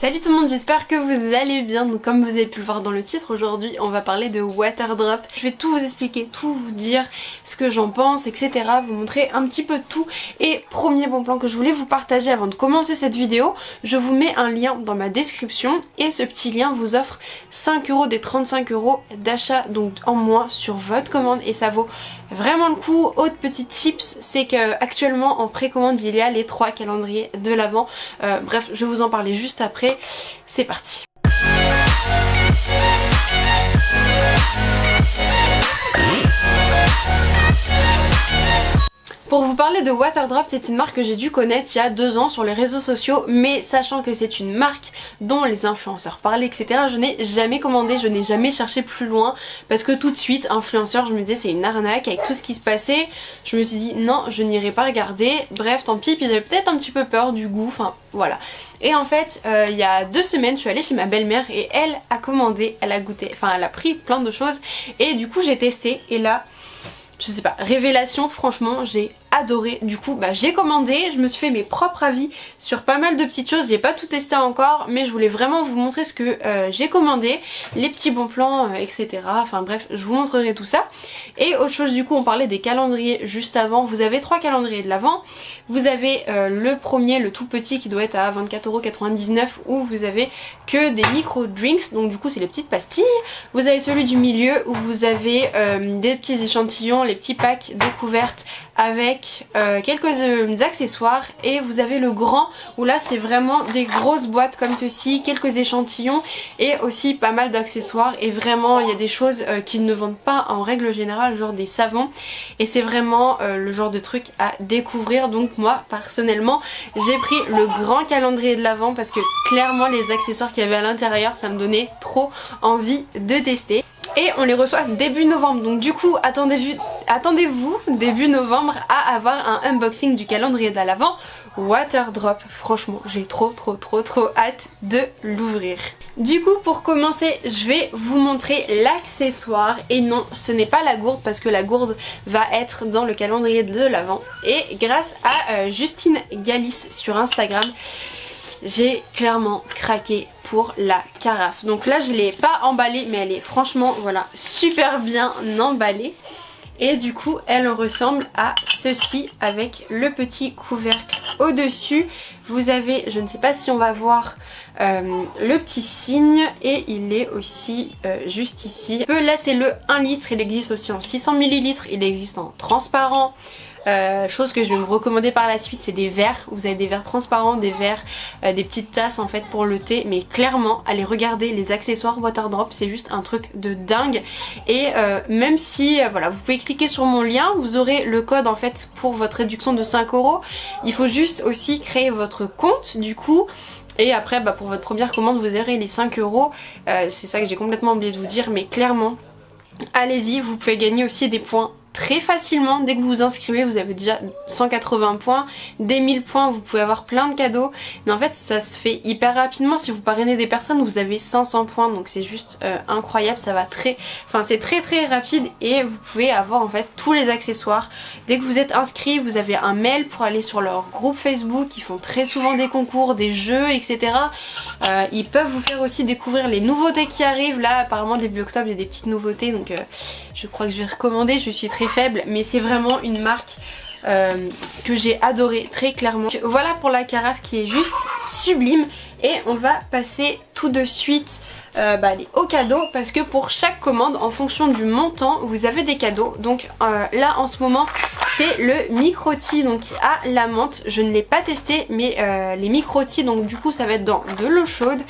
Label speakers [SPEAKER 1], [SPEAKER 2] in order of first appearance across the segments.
[SPEAKER 1] Salut tout le monde, j'espère que vous allez bien. Donc comme vous avez pu le voir dans le titre, aujourd'hui on va parler de Waterdrop. Je vais tout vous expliquer, tout vous dire, ce que j'en pense, etc. Vous montrer un petit peu tout. Et premier bon plan que je voulais vous partager avant de commencer cette vidéo, je vous mets un lien dans ma description. Et ce petit lien vous offre 5 € des 35 € d'achat donc en moins sur votre commande. Et ça vaut vraiment le coup. Autre petit tips, c'est que actuellement en précommande il y a les 3 calendriers de l'Avent. Bref, je vais vous en parler juste après. C'est parti. Pour vous parler de Waterdrop, c'est une marque que j'ai dû connaître il y a 2 ans sur les réseaux sociaux, mais sachant que c'est une marque dont les influenceurs parlaient, etc., je n'ai jamais commandé, je n'ai jamais cherché plus loin, parce que tout de suite, influenceur, je me disais c'est une arnaque, avec tout ce qui se passait, je me suis dit non, je n'irai pas regarder, bref, tant pis, puis j'avais peut-être un petit peu peur du goût, enfin voilà. Et en fait, il y a 2 semaines, je suis allée chez ma belle-mère et elle a commandé, elle a goûté, enfin elle a pris plein de choses, et du coup j'ai testé, et là, je sais pas, révélation, franchement j'ai adoré. Du coup j'ai commandé, je me suis fait mes propres avis sur pas mal de petites choses, j'ai pas tout testé encore mais je voulais vraiment vous montrer ce que j'ai commandé, les petits bons plans, etc. Enfin bref, je vous montrerai tout ça. Et autre chose, du coup on parlait des calendriers juste avant, vous avez 3 calendriers de l'Avent. Vous avez le premier, le tout petit qui doit être à 24,99 € où vous avez que des micro drinks, donc du coup c'est les petites pastilles. Vous avez celui du milieu où vous avez des petits échantillons, les petits packs découvertes avec quelques accessoires, et vous avez le grand où là c'est vraiment des grosses boîtes comme ceci, quelques échantillons et aussi pas mal d'accessoires, et vraiment il y a des choses qu'ils ne vendent pas en règle générale, genre des savons, et c'est vraiment le genre de truc à découvrir. Donc moi personnellement j'ai pris le grand calendrier de l'Avent parce que clairement les accessoires qu'il y avait à l'intérieur ça me donnait trop envie de tester. Et on les reçoit début novembre, donc du coup attendez-vous début novembre à avoir un unboxing du calendrier de l'Avent Waterdrop. Franchement j'ai trop hâte de l'ouvrir. Du coup pour commencer je vais vous montrer l'accessoire, et non ce n'est pas la gourde parce que la gourde va être dans le calendrier de l'Avent, et grâce à Justine Galis sur Instagram j'ai clairement craqué pour la carafe. Donc là je l'ai pas emballée mais elle est franchement voilà super bien emballée. Et du coup elle ressemble à ceci avec le petit couvercle au dessus. Vous avez, je ne sais pas si on va voir le petit signe, et il est aussi juste ici. Là c'est le 1 litre, il existe aussi en 600 ml, il existe en transparent. Chose que je vais me recommander par la suite, c'est des verres. Vous avez des verres transparents, des verres, des petites tasses en fait pour le thé. Mais clairement allez regarder les accessoires Waterdrop, c'est juste un truc de dingue. Et même si voilà, vous pouvez cliquer sur mon lien, vous aurez le code en fait pour votre réduction de 5 €. Il faut juste aussi créer votre compte du coup. Et après pour votre première commande vous aurez les 5 €. C'est ça que j'ai complètement oublié de vous dire, mais clairement allez-y, vous pouvez gagner aussi des points très facilement. Dès que vous vous inscrivez vous avez déjà 180 points, des 1000 points, vous pouvez avoir plein de cadeaux, mais en fait ça se fait hyper rapidement. Si vous parrainez des personnes vous avez 500 points, donc c'est juste incroyable, ça va c'est très rapide, et vous pouvez avoir en fait tous les accessoires. Dès que vous êtes inscrit vous avez un mail pour aller sur leur groupe Facebook, ils font très souvent des concours, des jeux, etc. Ils peuvent vous faire aussi découvrir les nouveautés qui arrivent. Là apparemment début octobre il y a des petites nouveautés, donc je crois que je vais recommander. Je suis très faible mais c'est vraiment une marque que j'ai adoré très clairement. Voilà pour la carafe qui est juste sublime, et on va passer tout de suite aux cadeaux, parce que pour chaque commande en fonction du montant vous avez des cadeaux. Donc là en ce moment c'est le micro-tea donc à la menthe. Je ne l'ai pas testé mais les micro-tea donc du coup ça va être dans de l'eau chaude.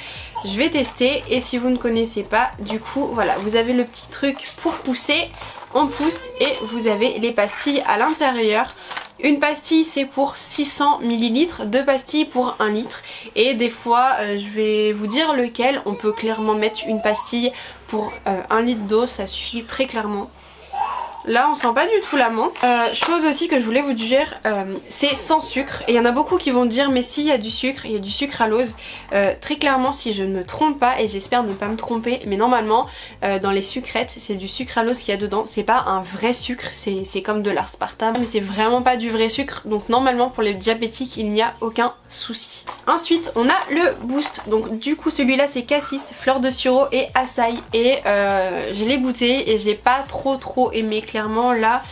[SPEAKER 1] Je vais tester, et si vous ne connaissez pas du coup voilà, vous avez le petit truc pour pousser, on pousse et vous avez les pastilles à l'intérieur. Une pastille c'est pour 600 ml, 2 pastilles pour 1 litre, et des fois je vais vous dire lequel. On peut clairement mettre une pastille pour 1 litre d'eau, ça suffit très clairement. Là on sent pas du tout la menthe. Chose aussi que je voulais vous dire, c'est sans sucre. Et il y en a beaucoup qui vont dire mais si, il y a du sucre à l'ose. Très clairement, si je ne me trompe pas, et j'espère ne pas me tromper, mais normalement dans les sucrètes c'est du sucre à l'ose qu'il y a dedans. C'est pas un vrai sucre, c'est comme de l'aspartame, mais c'est vraiment pas du vrai sucre. Donc normalement pour les diabétiques il n'y a aucun souci. Ensuite on a le Boost. Donc du coup celui-là c'est cassis, fleur de sureau et açaï. Et je l'ai goûté et j'ai pas trop aimé. Clairement là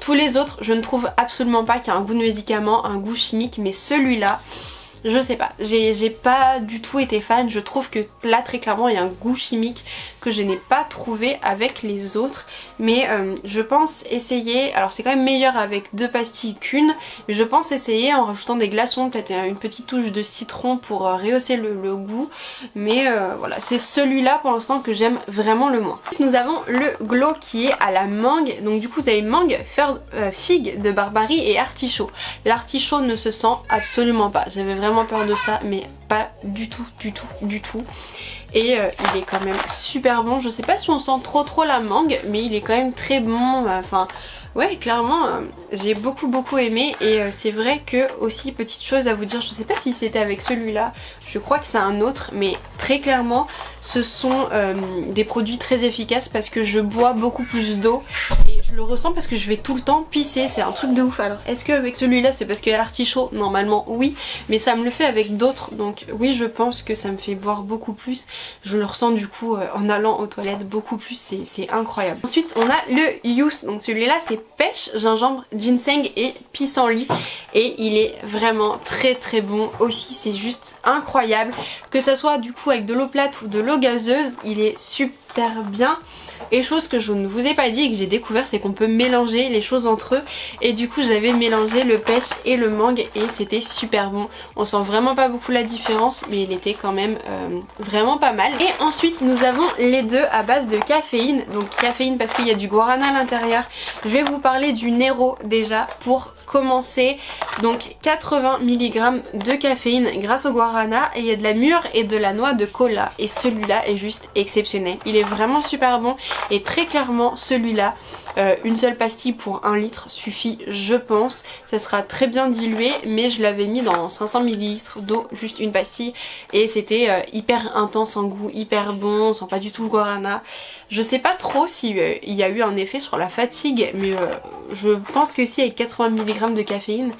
[SPEAKER 1] tous les autres je ne trouve absolument pas qu'il y a un goût de médicament, un goût chimique, mais celui-là je sais pas, j'ai pas du tout été fan. Je trouve que là très clairement il y a un goût chimique que je n'ai pas trouvé avec les autres. Mais je pense essayer, alors c'est quand même meilleur avec 2 pastilles qu'une, mais je pense essayer en rajoutant des glaçons, peut-être une petite touche de citron pour rehausser le goût. Mais voilà, c'est celui-là pour l'instant que j'aime vraiment le moins. Nous avons le Glow qui est à la mangue. Donc du coup vous avez mangue, figue de Barbarie et artichaut. L'artichaut ne se sent absolument pas. J'avais vraiment peur de ça, mais pas du tout. Et il est quand même super bon. Je sais pas si on sent trop la mangue, mais il est quand même très bon. Enfin ouais, clairement j'ai beaucoup aimé. Et c'est vrai que aussi, petite chose à vous dire, je sais pas si c'était avec celui-là, je crois que c'est un autre, mais très clairement ce sont des produits très efficaces parce que je bois beaucoup plus d'eau et je le ressens parce que je vais tout le temps pisser, c'est un truc de ouf. Alors est-ce qu'avec celui-là c'est parce qu'il y a l'artichaut? Normalement oui, mais ça me le fait avec d'autres, donc oui je pense que ça me fait boire beaucoup plus. Je le ressens du coup en allant aux toilettes beaucoup plus, c'est incroyable. Ensuite on a le Youth, donc celui-là c'est pêche, gingembre, ginseng et pissenlit et il est vraiment très bon aussi, c'est juste incroyable. Que ça soit du coup avec de l'eau plate ou de l'eau gazeuse, il est super bien. Et chose que je ne vous ai pas dit et que j'ai découvert, c'est qu'on peut mélanger les choses entre eux. Et du coup j'avais mélangé le pêche et le mangue et c'était super bon. On sent vraiment pas beaucoup la différence, mais il était quand même vraiment pas mal. Et ensuite nous avons les deux à base de caféine. Donc caféine parce qu'il y a du guarana à l'intérieur. Je vais vous parler du Nero déjà pour commencer. Donc 80 mg de caféine grâce au guarana, et il y a de la mûre et de la noix de cola. Et celui-là est juste exceptionnel. Il est vraiment super bon. Et très clairement celui-là, une seule pastille pour 1 litre suffit je pense. Ça sera très bien dilué, mais je l'avais mis dans 500 ml d'eau, juste une pastille, et c'était hyper intense en goût, hyper bon, on sent pas du tout le guarana. Je sais pas trop s'il y a eu un effet sur la fatigue, mais je pense que si, avec 80 mg de caféine,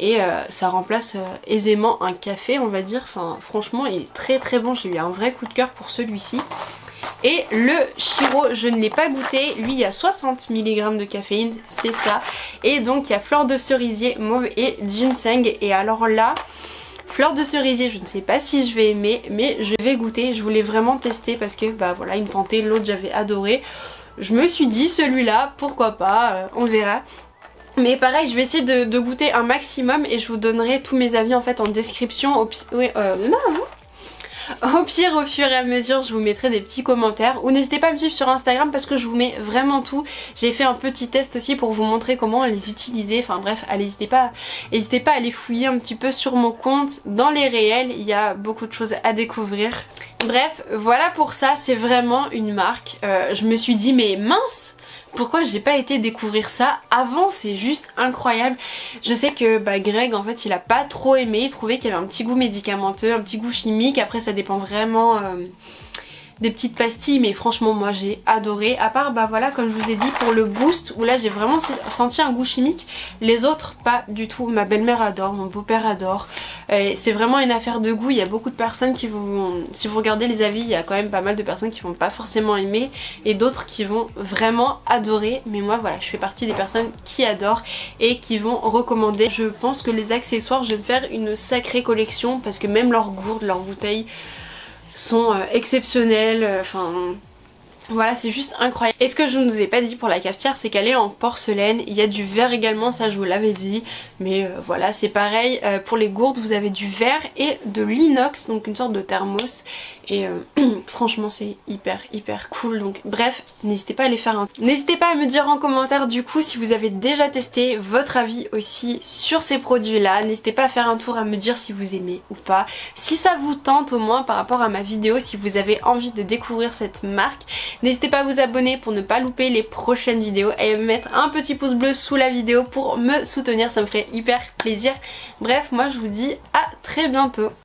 [SPEAKER 1] et ça remplace aisément un café on va dire. Enfin franchement il est très bon, j'ai eu un vrai coup de cœur pour celui-ci. Et le Shiro, je ne l'ai pas goûté, lui il y a 60 mg de caféine, c'est ça. Et donc il y a fleur de cerisier, mauve et ginseng. Et alors là, fleur de cerisier, je ne sais pas si je vais aimer, mais je vais goûter. Je voulais vraiment tester parce que bah voilà, il me tentait, l'autre j'avais adoré. Je me suis dit celui-là, pourquoi pas, on verra. Mais pareil, je vais essayer de goûter un maximum et je vous donnerai tous mes avis en fait en description. Au pire, au fur et à mesure, je vous mettrai des petits commentaires. Ou n'hésitez pas à me suivre sur Instagram parce que je vous mets vraiment tout. J'ai fait un petit test aussi pour vous montrer comment les utiliser. Enfin bref, n'hésitez pas à aller fouiller un petit peu sur mon compte. Dans les réels, il y a beaucoup de choses à découvrir. Bref, voilà pour ça, c'est vraiment une marque. Je me suis dit mais mince, pourquoi j'ai pas été découvrir ça avant, c'est juste incroyable. Je sais que Greg en fait il a pas trop aimé, il trouvait qu'il y avait un petit goût médicamenteux, un petit goût chimique. Après ça dépend vraiment des petites pastilles, mais franchement moi j'ai adoré. À part voilà comme je vous ai dit pour le Boost où là j'ai vraiment senti un goût chimique. Les autres pas du tout. Ma belle-mère adore, mon beau-père adore. C'est vraiment une affaire de goût. Il y a beaucoup de personnes qui vont, si vous regardez les avis, il y a quand même pas mal de personnes qui vont pas forcément aimer et d'autres qui vont vraiment adorer. Mais moi voilà, je fais partie des personnes qui adorent et qui vont recommander. Je pense que les accessoires, je vais me faire une sacrée collection parce que même leurs gourdes, leurs bouteilles sont exceptionnelles. Enfin voilà, c'est juste incroyable. Et ce que je ne vous ai pas dit pour la cafetière, c'est qu'elle est en porcelaine. Il y a du verre également, ça je vous l'avais dit. Mais voilà, c'est pareil. Pour les gourdes, vous avez du verre et de l'inox, donc une sorte de thermos. Et franchement c'est hyper cool. Donc bref, n'hésitez pas à les faire un... N'hésitez pas à me dire en commentaire du coup si vous avez déjà testé, votre avis aussi sur ces produits là. N'hésitez pas à faire un tour, à me dire si vous aimez ou pas. Si ça vous tente au moins par rapport à ma vidéo, si vous avez envie de découvrir cette marque. N'hésitez pas à vous abonner pour ne pas louper les prochaines vidéos et mettre un petit pouce bleu sous la vidéo pour me soutenir, ça me ferait hyper plaisir. Bref, moi je vous dis à très bientôt.